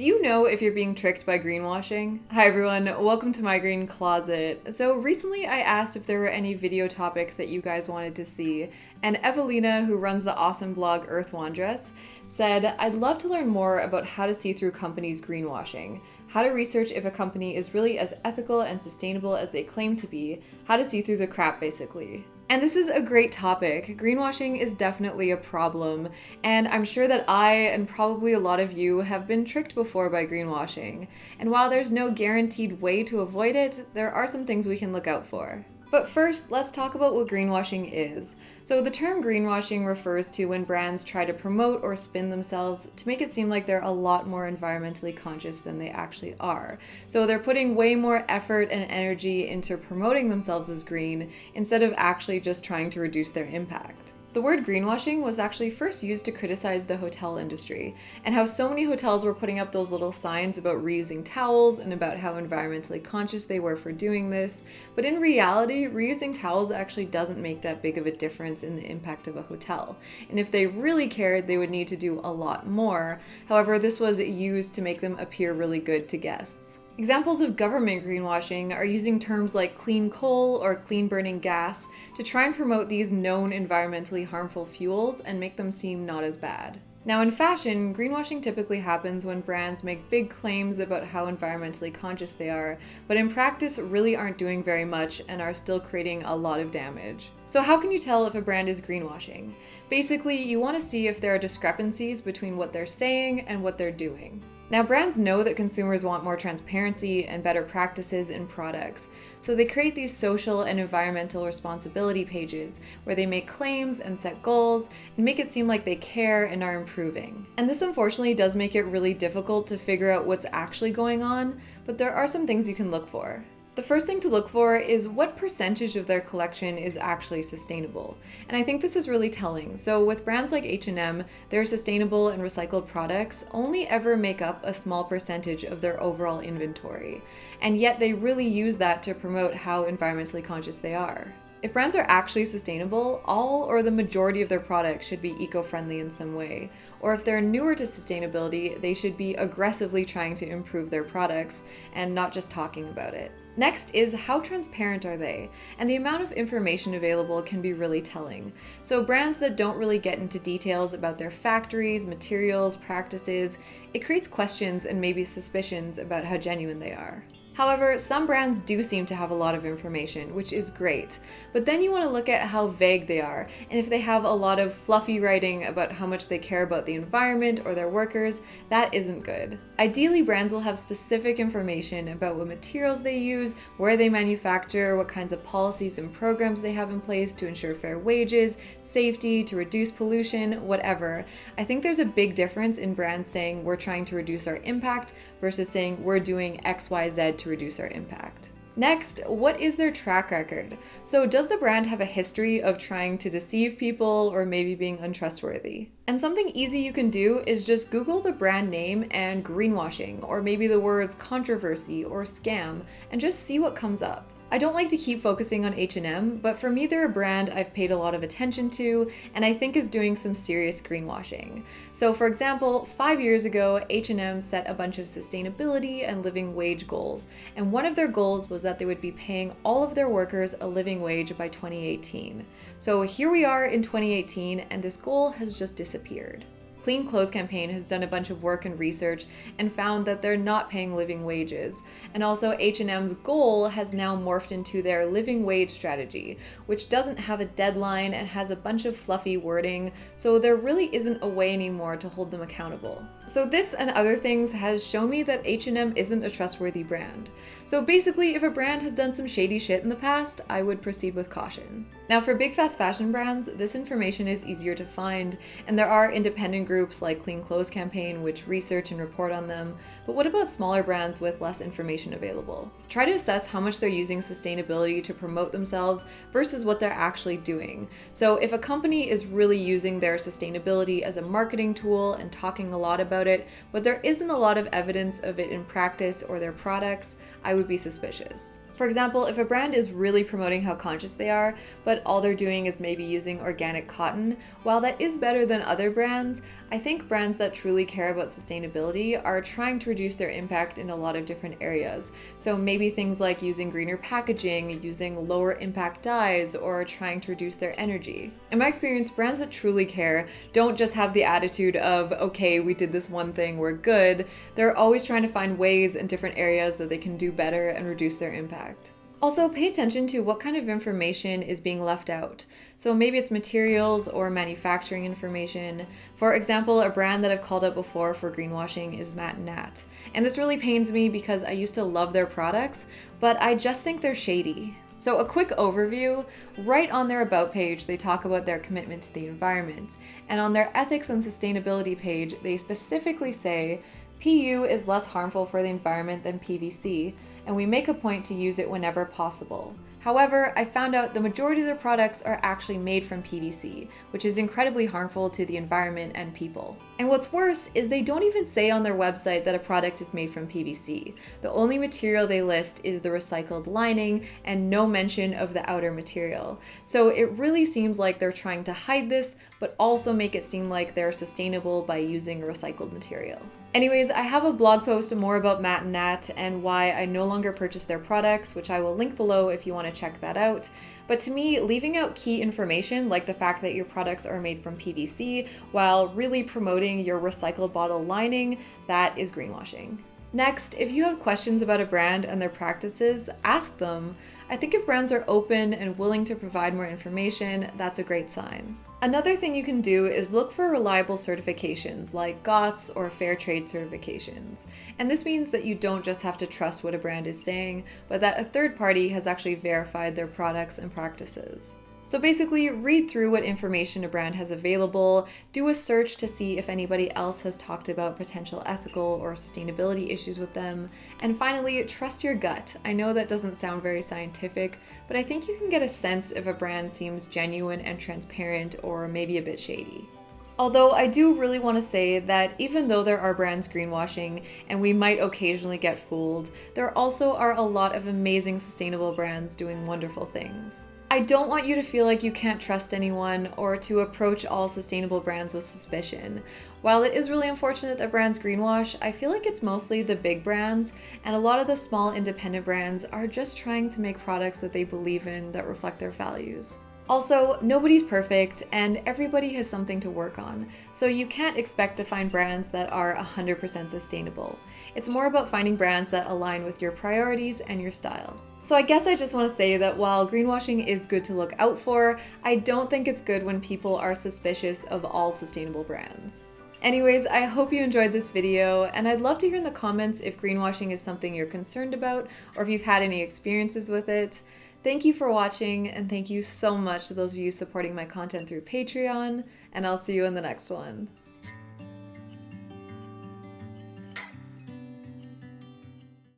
Do you know if you're being tricked by greenwashing? Hi everyone, welcome to my green closet. So recently I asked if there were any video topics that you guys wanted to see, and Evelina, who runs the awesome blog Earth Wandress, said, I'd love to learn more about how to see through companies' greenwashing, how to research if a company is really as ethical and sustainable as they claim to be, how to see through the crap basically. And this is a great topic. Greenwashing is definitely a problem, and I'm sure that I and probably a lot of you have been tricked before by greenwashing. And while there's no guaranteed way to avoid it, there are some things we can look out for. But first, let's talk about what greenwashing is. So the term greenwashing refers to when brands try to promote or spin themselves to make it seem like they're a lot more environmentally conscious than they actually are. So they're putting way more effort and energy into promoting themselves as green instead of actually just trying to reduce their impact. The word greenwashing was actually first used to criticize the hotel industry and how so many hotels were putting up those little signs about reusing towels and about how environmentally conscious they were for doing this. But in reality, reusing towels actually doesn't make that big of a difference in the impact of a hotel. And if they really cared, they would need to do a lot more. However, this was used to make them appear really good to guests. Examples of government greenwashing are using terms like clean coal or clean burning gas to try and promote these known environmentally harmful fuels and make them seem not as bad. Now in fashion, greenwashing typically happens when brands make big claims about how environmentally conscious they are, but in practice really aren't doing very much and are still creating a lot of damage. So how can you tell if a brand is greenwashing? Basically, you want to see if there are discrepancies between what they're saying and what they're doing. Now, brands know that consumers want more transparency and better practices in products, so they create these social and environmental responsibility pages where they make claims and set goals and make it seem like they care and are improving. And this unfortunately does make it really difficult to figure out what's actually going on, but there are some things you can look for. The first thing to look for is what percentage of their collection is actually sustainable. And I think this is really telling. So with brands like H&M, their sustainable and recycled products only ever make up a small percentage of their overall inventory. And yet they really use that to promote how environmentally conscious they are. If brands are actually sustainable, all or the majority of their products should be eco-friendly in some way. Or if they're newer to sustainability, they should be aggressively trying to improve their products and not just talking about it. Next is how transparent are they? And the amount of information available can be really telling. So brands that don't really get into details about their factories, materials, practices, it creates questions and maybe suspicions about how genuine they are. However, some brands do seem to have a lot of information, which is great. But then you want to look at how vague they are, and if they have a lot of fluffy writing about how much they care about the environment or their workers, that isn't good. Ideally, brands will have specific information about what materials they use, where they manufacture, what kinds of policies and programs they have in place to ensure fair wages, safety, to reduce pollution, whatever. I think there's a big difference in brands saying we're trying to reduce our impact versus saying we're doing XYZ to reduce our impact. Next, what is their track record? So does the brand have a history of trying to deceive people or maybe being untrustworthy? And something easy you can do is just Google the brand name and greenwashing, or maybe the words controversy or scam, and just see what comes up. I don't like to keep focusing on H&M, but for me they're a brand I've paid a lot of attention to and I think is doing some serious greenwashing. So for example, 5 years ago, H&M set a bunch of sustainability and living wage goals, and one of their goals was that they would be paying all of their workers a living wage by 2018. So here we are in 2018 and this goal has just disappeared. Clean Clothes Campaign has done a bunch of work and research and found that they're not paying living wages. And also H&M's goal has now morphed into their living wage strategy, which doesn't have a deadline and has a bunch of fluffy wording, so there really isn't a way anymore to hold them accountable. So this and other things has shown me that H&M isn't a trustworthy brand. So basically, if a brand has done some shady shit in the past, I would proceed with caution. Now for big fast fashion brands, this information is easier to find, and there are independent groups like Clean Clothes Campaign which research and report on them, but what about smaller brands with less information available? Try to assess how much they're using sustainability to promote themselves versus what they're actually doing. So if a company is really using their sustainability as a marketing tool and talking a lot about it, but there isn't a lot of evidence of it in practice or their products, I would be suspicious. For example, if a brand is really promoting how conscious they are, but all they're doing is maybe using organic cotton, while that is better than other brands, I think brands that truly care about sustainability are trying to reduce their impact in a lot of different areas. So maybe things like using greener packaging, using lower impact dyes, or trying to reduce their energy. In my experience, brands that truly care don't just have the attitude of, okay, we did this one thing, we're good. They're always trying to find ways in different areas that they can do better and reduce their impact. Also, pay attention to what kind of information is being left out. So maybe it's materials or manufacturing information. For example, a brand that I've called out before for greenwashing is Matt Nat. And this really pains me because I used to love their products, but I just think they're shady. So a quick overview, right on their About page, they talk about their commitment to the environment. And on their ethics and sustainability page, they specifically say, PU is less harmful for the environment than PVC, and we make a point to use it whenever possible. However, I found out the majority of their products are actually made from PVC, which is incredibly harmful to the environment and people. And what's worse is they don't even say on their website that a product is made from PVC. The only material they list is the recycled lining and no mention of the outer material. So it really seems like they're trying to hide this, but also make it seem like they're sustainable by using recycled material. Anyways, I have a blog post more about Matt and Nat and why I no longer purchase their products, which I will link below if you want to check that out. But to me, leaving out key information like the fact that your products are made from PVC while really promoting your recycled bottle lining, that is greenwashing. Next, if you have questions about a brand and their practices, ask them. I think if brands are open and willing to provide more information, that's a great sign. Another thing you can do is look for reliable certifications like GOTS or Fair Trade certifications. And this means that you don't just have to trust what a brand is saying, but that a third party has actually verified their products and practices. So basically, read through what information a brand has available, do a search to see if anybody else has talked about potential ethical or sustainability issues with them, and finally, trust your gut. I know that doesn't sound very scientific, but I think you can get a sense if a brand seems genuine and transparent or maybe a bit shady. Although I do really want to say that even though there are brands greenwashing and we might occasionally get fooled, there also are a lot of amazing sustainable brands doing wonderful things. I don't want you to feel like you can't trust anyone or to approach all sustainable brands with suspicion. While it is really unfortunate that brands greenwash, I feel like it's mostly the big brands, and a lot of the small independent brands are just trying to make products that they believe in that reflect their values. Also, nobody's perfect and everybody has something to work on, so you can't expect to find brands that are 100% sustainable. It's more about finding brands that align with your priorities and your style. So I guess I just want to say that while greenwashing is good to look out for, I don't think it's good when people are suspicious of all sustainable brands. Anyways, I hope you enjoyed this video, and I'd love to hear in the comments if greenwashing is something you're concerned about or if you've had any experiences with it. Thank you for watching, and thank you so much to those of you supporting my content through Patreon, and I'll see you in the next one.